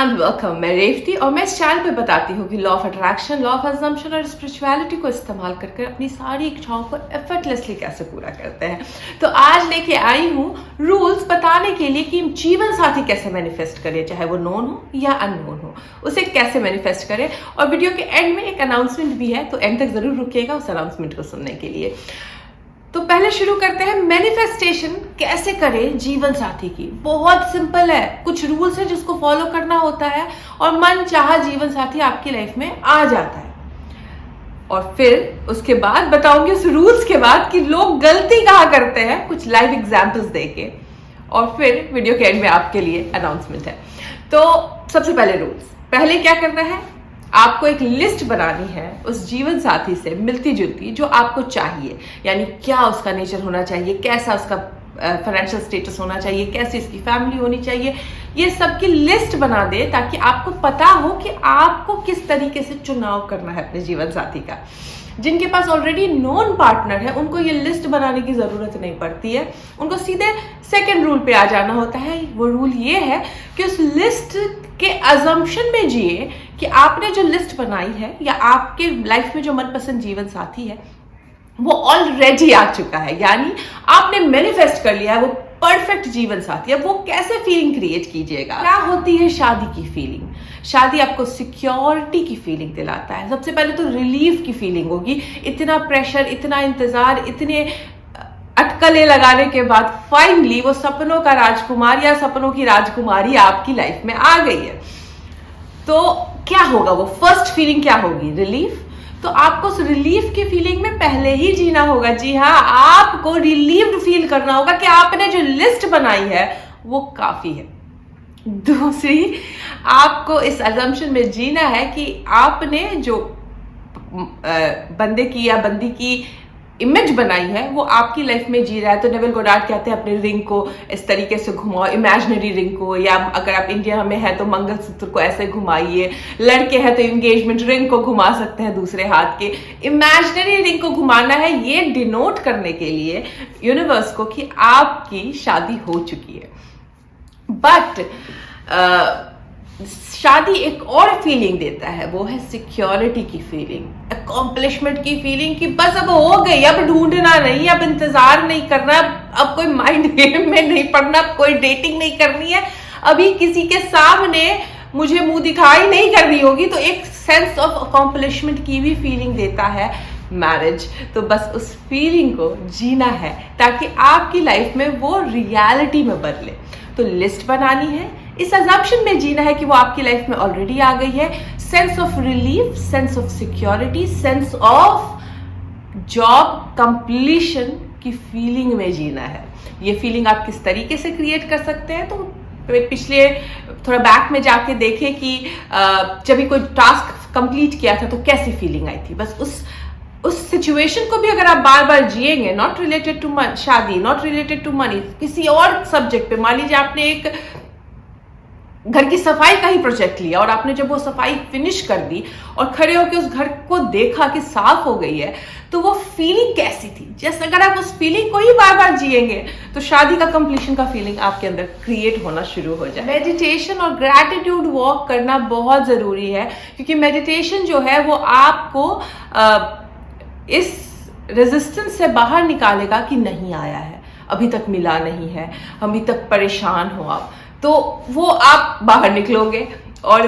And welcome. मैं रेवती और मैं इस चैनल पे बताती हूँ कि law of attraction, law of assumption और स्पिरिचुअलिटी को इस्तेमाल करके अपनी सारी इच्छाओं को एफर्टलेसली कैसे पूरा करते हैं। तो आज लेके आई हूँ रूल्स बताने के लिए कि जीवन साथी कैसे मैनिफेस्ट करें, चाहे वो नोन हो या अननोन हो, उसे कैसे मैनिफेस्ट करें। और वीडियो के एंड में एक अनाउंसमेंट भी है, तो एंड तक जरूर रुकिएगा उस अनाउंसमेंट को सुनने के लिए। तो पहले शुरू करते हैं मैनिफेस्टेशन कैसे करें जीवन साथी की। बहुत सिंपल है, कुछ रूल्स है जिसको फॉलो करना होता है और मन चाहा जीवन साथी आपकी लाइफ में आ जाता है। और फिर उसके बाद बताऊंगी उस रूल्स के बाद कि लोग गलती कहाँ करते हैं, कुछ लाइव एग्जांपल्स देके। और फिर वीडियो के एंड में आपके लिए अनाउंसमेंट है। तो सबसे पहले रूल्स, पहले क्या करना है, आपको एक लिस्ट बनानी है उस जीवन साथी से मिलती जुलती जो आपको चाहिए। यानी क्या उसका नेचर होना चाहिए, कैसा उसका फाइनेंशियल स्टेटस होना चाहिए, कैसी इसकी फैमिली होनी चाहिए, ये सब की लिस्ट बना दे ताकि आपको पता हो कि आपको किस तरीके से चुनाव करना है अपने जीवन साथी का। जिनके पास ऑलरेडी नोन पार्टनर है उनको ये लिस्ट बनाने की जरूरत नहीं पड़ती है, उनको सीधे सेकंड रूल पे आ जाना होता है। वो रूल ये है कि उस लिस्ट के अजम्पशन में जिए कि आपने जो लिस्ट बनाई है या आपके लाइफ में जो मनपसंद जीवन साथी है वो ऑलरेडी आ चुका है, यानी आपने मैनिफेस्ट कर लिया है वो परफेक्ट जीवन साथी। अब वो कैसे फीलिंग क्रिएट कीजिएगा। क्या होती है शादी की फीलिंग? शादी आपको सिक्योरिटी की फीलिंग दिलाता है। सबसे पहले तो रिलीफ की फीलिंग होगी। इतना प्रेशर, इतना इंतजार, इतने अटकलें लगाने के बाद फाइनली वो सपनों का राजकुमार या सपनों की राजकुमारी आपकी लाइफ में आ गई है। तो क्या होगा, वो फर्स्ट फीलिंग क्या होगी? रिलीफ। तो आपको उस रिलीफ की फीलिंग में पहले ही जीना होगा। जी हाँ, आपको रिलीव्ड फील करना होगा कि आपने जो लिस्ट बनाई है वो काफी है। दूसरी, आपको इस अजम्पशन में जीना है कि आपने जो बंदे की या बंदी की इमेज बनाई है वो आपकी लाइफ में जी रहा है। तो नेविल गोडार्ड कहते हैं अपने रिंग को इस तरीके से घुमाओ, इमेजिनरी रिंग को, या अगर आप इंडिया में है तो मंगलसूत्र को ऐसे घुमाइए, लड़के हैं तो एंगेजमेंट रिंग को घुमा सकते हैं दूसरे हाथ के। इमेजिनरी रिंग को घुमाना है ये डिनोट करने के लिए यूनिवर्स को कि आपकी शादी हो चुकी है। बट शादी एक और फीलिंग देता है, वो है सिक्योरिटी की फीलिंग, अकॉम्प्लिशमेंट की फीलिंग कि बस अब हो गई, अब ढूंढना नहीं, अब इंतजार नहीं करना, अब कोई माइंड गेम में नहीं पड़ना, कोई डेटिंग नहीं करनी है, अभी किसी के सामने मुझे मुंह दिखाई नहीं करनी होगी। तो एक सेंस ऑफ अकॉम्प्लिशमेंट की भी फीलिंग देता है मैरिज। तो बस उस फीलिंग को जीना है ताकि आपकी लाइफ में वो रियलिटी में बदले। तो लिस्ट बनानी है, इस अजम्पशन में जीना है कि वो आपकी लाइफ में ऑलरेडी आ गई है। Sense of relief, sense of security, sense of job completion की फीलिंग में जीना है। ये फीलिंग आप किस तरीके से क्रिएट कर सकते हैं? तो पिछले थोड़ा बैक में जाके देखें कि जब भी कोई टास्क कंप्लीट किया था तो कैसी फीलिंग आई थी। बस उस सिचुएशन को भी अगर आप बार बार जिएंगे, नॉट रिलेटेड टू शादी, नॉट रिलेटेड टू मनी, किसी और सब्जेक्ट पे, मान लीजिए आपने एक घर की सफाई का ही प्रोजेक्ट लिया और आपने जब वो सफाई फिनिश कर दी और खड़े होकर उस घर को देखा कि साफ हो गई है, तो वो फीलिंग कैसी थी? जैसे अगर आप उस फीलिंग को ही बार बार जिएंगे तो शादी का कंप्लीशन का फीलिंग आपके अंदर क्रिएट होना शुरू हो जाए। मेडिटेशन और ग्रैटिट्यूड वॉक करना बहुत जरूरी है, क्योंकि मेडिटेशन जो है वो आपको इस रेजिस्टेंस से बाहर निकालेगा कि नहीं आया है, अभी तक मिला नहीं है, अभी तक परेशान हो आप, तो वो आप बाहर निकलोगे। और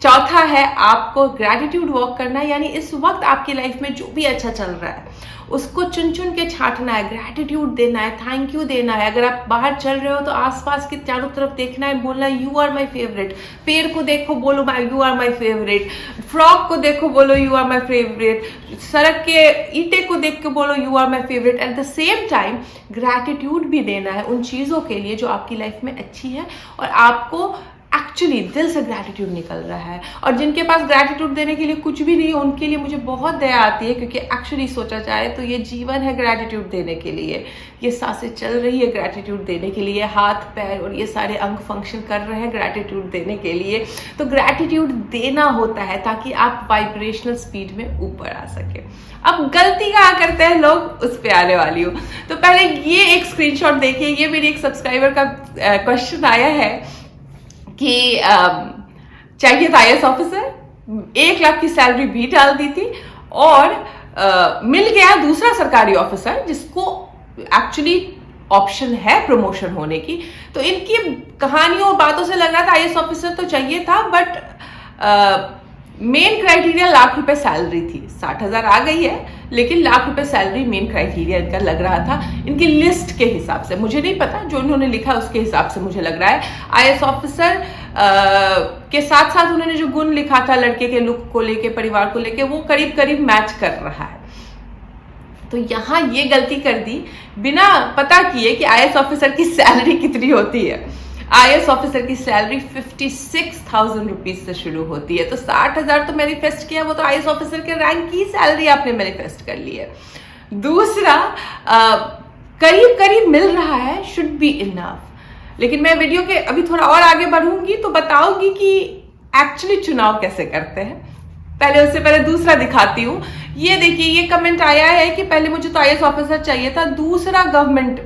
चौथा है आपको ग्रैटिट्यूड वॉक करना, यानी इस वक्त आपकी लाइफ में जो भी अच्छा चल रहा है उसको चुन चुन के छांटना है, ग्रैटिट्यूड देना है, थैंक यू देना है। अगर आप बाहर चल रहे हो तो आसपास के चारों तरफ देखना है, बोलना है यू आर माई फेवरेट। पेड़ को देखो, बोलो you are my favourite. Frock को देखो, बोलो यू आर माई फेवरेट। सड़क के ईंटे को देख के बोलो you are my favourite. At the same time gratitude भी देना है उन चीजों के लिए जो आपकी लाइफ में अच्छी है और आपको एक्चुअली दिल से ग्रैटिट्यूड निकल रहा है। और जिनके पास ग्रैटिट्यूड देने के लिए कुछ भी नहीं है उनके लिए मुझे बहुत दया आती है, क्योंकि एक्चुअली सोचा जाए तो ये जीवन है ग्रैटिट्यूड देने के लिए। ये सांसें चल रही है ग्रैटिट्यूड देने के लिए, हाथ पैर और ये सारे अंग फंक्शन कर रहे हैं ग्रैटिट्यूड देने के लिए। तो ग्रैटिट्यूड देना होता है ताकि आप वाइब्रेशनल स्पीड में ऊपर आ सके। अब गलती कहाँ करते हैं लोग, उस पे आने वाली हूँ। तो पहले ये एक स्क्रीनशॉट देखिए, ये मेरी एक सब्सक्राइबर का क्वेश्चन आया है कि चाहिए था IAS ऑफिसर, 1 लाख की सैलरी भी डाल दी थी, और मिल गया दूसरा सरकारी ऑफिसर जिसको एक्चुअली ऑप्शन है प्रमोशन होने की। तो इनकी कहानियों और बातों से लग रहा था IAS ऑफिसर तो चाहिए था, बट मेन क्राइटेरिया लाख रुपए सैलरी थी। 60,000 आ गई है, लेकिन लाख रुपए सैलरी मेन क्राइटेरिया इनका लग रहा था, इनकी लिस्ट के हिसाब से। मुझे नहीं पता, जो इन्होंने लिखा उसके हिसाब से मुझे लग रहा है IAS ऑफिसर के साथ साथ उन्होंने जो गुण लिखा था लड़के के लुक को लेके, परिवार को लेके, वो करीब करीब मैच कर रहा है। तो यहां ये गलती कर दी बिना पता किए कि IAS ऑफिसर की सैलरी कितनी होती है। IAS ऑफिसर की सैलरी 56,000 रुपीज से शुरू होती है। तो 60,000 तो मैनिफेस्ट किया, वो तो IAS ऑफिसर के रैंक की सैलरी आपने मैनिफेस्ट कर ली है। दूसरा, करीब करीब मिल रहा है, शुड बी इनफ। लेकिन मैं वीडियो के अभी थोड़ा और आगे बढ़ूंगी तो बताऊंगी कि एक्चुअली चुनाव कैसे करते हैं। पहले उससे पहले दूसरा दिखाती हूँ। ये देखिए, ये कमेंट आया है कि पहले मुझे तो IAS ऑफिसर चाहिए था, दूसरा गवर्नमेंट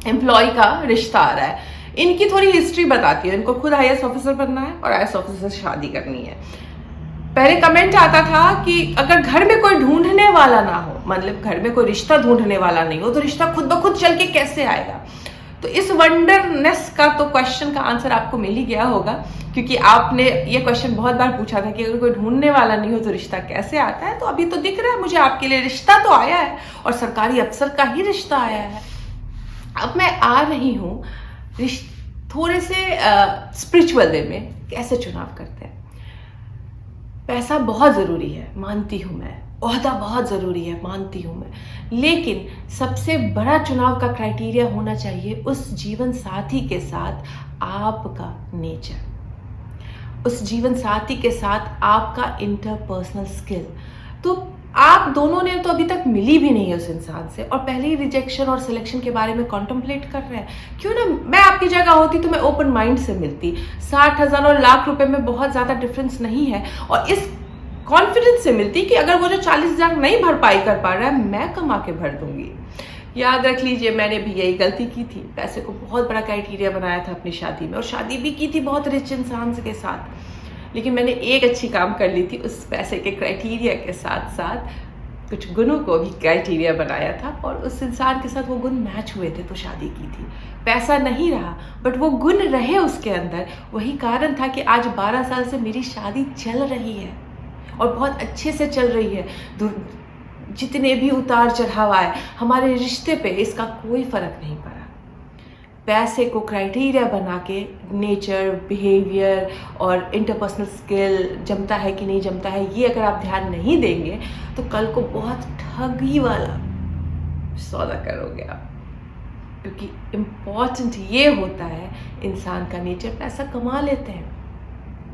एम्प्लॉय का रिश्ता आ रहा है। इनकी थोड़ी हिस्ट्री बताती है। इनको खुद IAS ऑफिसर बनना है और IAS ऑफिसर से शादी करनी है। पहले कमेंट आता था कि अगर घर में कोई ढूंढने वाला ना हो, मतलब घर में कोई रिश्ता ढूंढने वाला नहीं हो, तो रिश्ता खुद ब खुद चल के कैसे आएगा। तो इस वंडरनेस का तो क्वेश्चन का आंसर आपको मिल ही गया होगा, क्योंकि आपने ये क्वेश्चन बहुत बार पूछा था कि अगर कोई ढूंढने वाला नहीं हो तो रिश्ता कैसे आता है। तो अभी तो दिख रहा है मुझे आपके लिए, रिश्ता तो आया है, और सरकारी अफसर का ही रिश्ता आया है। अब मैं आ रही हूँ थोड़े से स्पिरिचुअल वे में, कैसे चुनाव करते हैं। पैसा बहुत जरूरी है, मानती हूं मैं, ओहदा बहुत जरूरी है, मानती हूं मैं, लेकिन सबसे बड़ा चुनाव का क्राइटेरिया होना चाहिए उस जीवन साथी के साथ आपका नेचर, उस जीवन साथी के साथ आपका इंटरपर्सनल स्किल। तो आप दोनों ने तो अभी तक मिली भी नहीं है उस इंसान से, और पहले ही रिजेक्शन और सिलेक्शन के बारे में कॉन्टम्पलेट कर रहे हैं। क्यों ना मैं आपकी जगह होती तो मैं ओपन माइंड से मिलती। 60,000 और लाख रुपए में बहुत ज्यादा डिफरेंस नहीं है, और इस कॉन्फिडेंस से मिलती कि अगर वो जो 40,000 नहीं भरपाई कर पा रहा है, मैं कमा के भर दूंगी। याद रख लीजिए, मैंने भी यही गलती की थी, पैसे को बहुत बड़ा क्राइटेरिया बनाया था अपनी शादी में, और शादी भी की थी बहुत रिच इंसान के साथ। लेकिन मैंने एक अच्छी काम कर ली थी, उस पैसे के क्राइटेरिया के साथ साथ कुछ गुणों को भी क्राइटेरिया बनाया था, और उस इंसान के साथ वो गुण मैच हुए थे तो शादी की थी। पैसा नहीं रहा, बट वो गुण रहे उसके अंदर। वही कारण था कि आज 12 साल से मेरी शादी चल रही है, और बहुत अच्छे से चल रही है। जितने भी उतार चढ़ाव आए हमारे रिश्ते पे, इसका कोई फर्क नहीं पड़ा। पैसे को क्राइटेरिया बना के नेचर, बिहेवियर और इंटरपर्सनल स्किल जमता है कि नहीं जमता है, ये अगर आप ध्यान नहीं देंगे तो कल को बहुत ठगी वाला सौदा करोगे आप। क्योंकि इम्पॉर्टेंट ये होता है, इंसान का नेचर, पैसा कमा लेते हैं,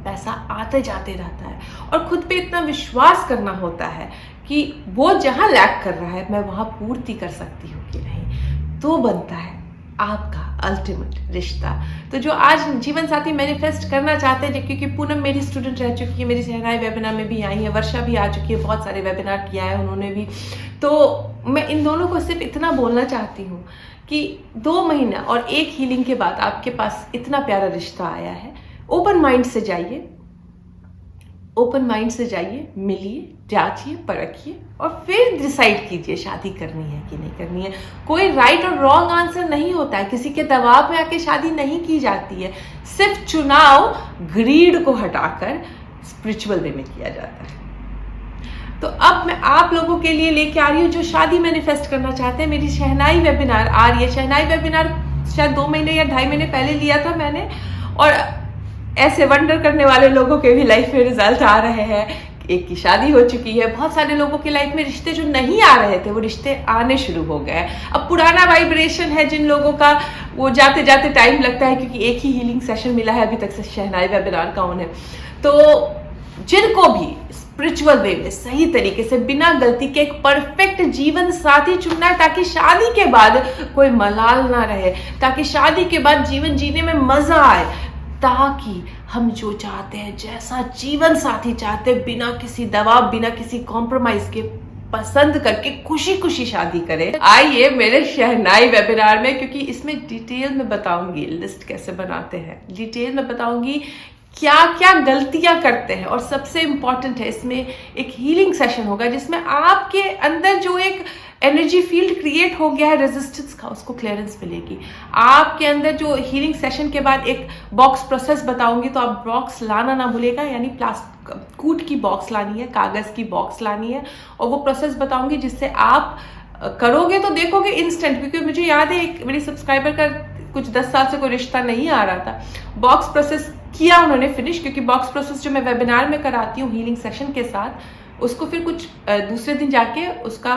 पैसा आते जाते रहता है, और खुद पे इतना विश्वास करना होता है कि वो जहां लैक कर रहा है मैं वहां पूर्ति कर सकती हूँ कि नहीं, तो बनता है आपका अल्टीमेट रिश्ता। तो जो आज जीवन साथी मैनिफेस्ट करना चाहते हैं, क्योंकि पूनम मेरी स्टूडेंट रह चुकी है, मेरी शहनाई वेबिनार में भी आई है, वर्षा भी आ चुकी है, बहुत सारे वेबिनार किया है उन्होंने भी। तो मैं इन दोनों को सिर्फ इतना बोलना चाहती हूँ कि 2 महीना और 1 हीलिंग के बाद आपके पास इतना प्यारा रिश्ता आया है। ओपन माइंड से जाइए, ओपन माइंड से जाइए, मिलिए, जांचिए, परखिए, और फिर डिसाइड कीजिए शादी करनी है कि नहीं करनी है। कोई राइट और रॉन्ग आंसर नहीं होता है, किसी के दबाव में आके शादी नहीं की जाती है। सिर्फ चुनाव ग्रीड को हटाकर स्पिरिचुअल वे में किया जाता है। तो अब मैं आप लोगों के लिए लेके आ रही हूँ जो शादी मैनिफेस्ट करना चाहते हैं। मेरी शहनाई वेबिनार आ रही है। शहनाई वेबिनार शायद 2 महीने या 2.5 महीने पहले लिया था मैंने, और ऐसे वंडर करने वाले लोगों के भी लाइफ में रिजल्ट आ रहे हैं। एक की शादी हो चुकी है, बहुत सारे लोगों की लाइफ में रिश्ते जो नहीं आ रहे थे वो रिश्ते आने शुरू हो गए। अब पुराना वाइब्रेशन है जिन लोगों का, वो जाते जाते टाइम लगता है, क्योंकि एक ही हीलिंग सेशन मिला है अभी तक से शहनाई वेबिनार का उन्हें। तो जिनको भी स्पिरिचुअल वे में सही तरीके से बिना गलती के एक परफेक्ट जीवन साथी चुनना है, ताकि शादी के बाद कोई मलाल ना रहे, ताकि शादी के बाद जीवन जीने में मजा आए, ताकि हम जो चाहते हैं, जैसा जीवन साथी चाहते हैं, बिना किसी दबाव, बिना किसी कॉम्प्रोमाइज के, पसंद करके खुशी खुशी शादी करें। आइए मेरे शहनाई वेबिनार में, क्योंकि इसमें डिटेल में बताऊंगी लिस्ट कैसे बनाते हैं, डिटेल में बताऊंगी क्या क्या गलतियां करते हैं। और सबसे इंपॉर्टेंट है, इसमें एक हीलिंग सेशन होगा जिसमें आपके अंदर जो एक एनर्जी फील्ड क्रिएट हो गया है रेजिस्टेंस का, उसको क्लियरेंस मिलेगी। आपके अंदर जो हीलिंग सेशन के बाद एक बॉक्स प्रोसेस बताऊंगी, तो आप बॉक्स लाना ना भूलेगा, यानी प्लास्टिक कूट की बॉक्स लानी है, कागज की बॉक्स लानी है, और वो प्रोसेस बताऊंगी जिससे आप करोगे तो देखोगे इंस्टेंट। क्योंकि मुझे याद है एक मेरी सब्सक्राइबर का कुछ 10 साल से कोई रिश्ता नहीं आ रहा था, बॉक्स प्रोसेस किया उन्होंने फिनिश, क्योंकि बॉक्स प्रोसेस जो मैं वेबिनार में कराती हूँ हीलिंग सेशन के साथ, उसको फिर कुछ दूसरे दिन जाके उसका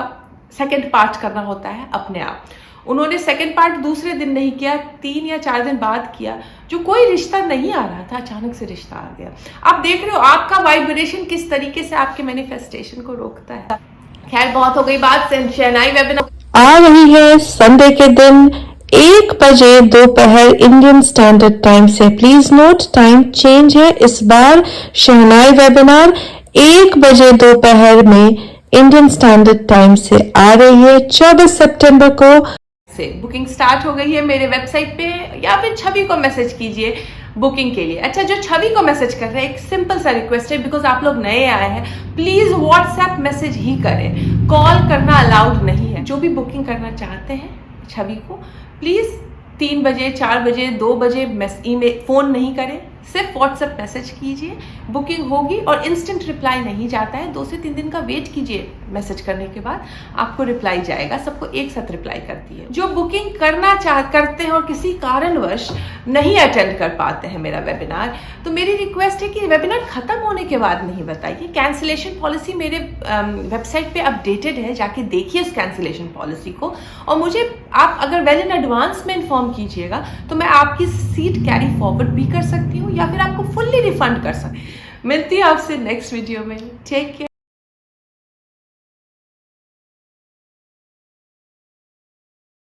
सेकेंड पार्ट करना होता है अपने आप। उन्होंने सेकेंड पार्ट दूसरे दिन नहीं किया, 3 या 4 दिन बाद किया। जो कोई रिश्ता नहीं आ रहा था, अचानक से रिश्ता आ गया। आप देख रहे हो आपका वाइब्रेशन किस तरीके से आपके मैनिफेस्टेशन को रोकता है। खैर, बहुत हो गई बात। शहनाई वेबिनार आ रही है संडे के दिन 1 बजे दोपहर इंडियन स्टैंडर्ड टाइम से। प्लीज नोट, टाइम चेंज है इस बार। शहनाई वेबिनार 1 बजे दोपहर में इंडियन स्टैंडर्ड टाइम से आ रही है 24 सितंबर को। से बुकिंग स्टार्ट हो गई है मेरे वेबसाइट पे, या फिर छवि को मैसेज कीजिए बुकिंग के लिए। अच्छा, जो छवि को मैसेज कर रहे हैं, एक सिंपल सा रिक्वेस्ट है, बिकॉज आप लोग नए आए हैं, प्लीज व्हाट्सएप मैसेज ही करें, कॉल करना अलाउड नहीं है। जो भी बुकिंग करना चाहते हैं छवि को, प्लीज 3 बजे, 4 बजे, 2 बजे ईमेल फोन नहीं करें, सिर्फ व्हाट्सएप मैसेज कीजिए, बुकिंग होगी। और इंस्टेंट रिप्लाई नहीं जाता है, 2 से 3 दिन का वेट कीजिए, मैसेज करने के बाद आपको रिप्लाई जाएगा। सबको एक साथ रिप्लाई करती है। जो बुकिंग करना करते हैं और किसी कारणवश नहीं अटेंड कर पाते हैं मेरा वेबिनार, तो मेरी रिक्वेस्ट है कि वेबिनार खत्म होने के बाद नहीं बताइए। कैंसिलेशन पॉलिसी मेरे वेबसाइट पे अपडेटेड है, जाके देखिए उस कैंसिलेशन पॉलिसी को। और मुझे आप अगर वेल इन एडवांस में इन्फॉर्म कीजिएगा, तो मैं आपकी सीट कैरी फॉरवर्ड भी कर सकती हूँ, या फिर आपको फुल्ली रिफंड कर सकती हूँ। मिलती है आपसे नेक्स्ट वीडियो में। Take care.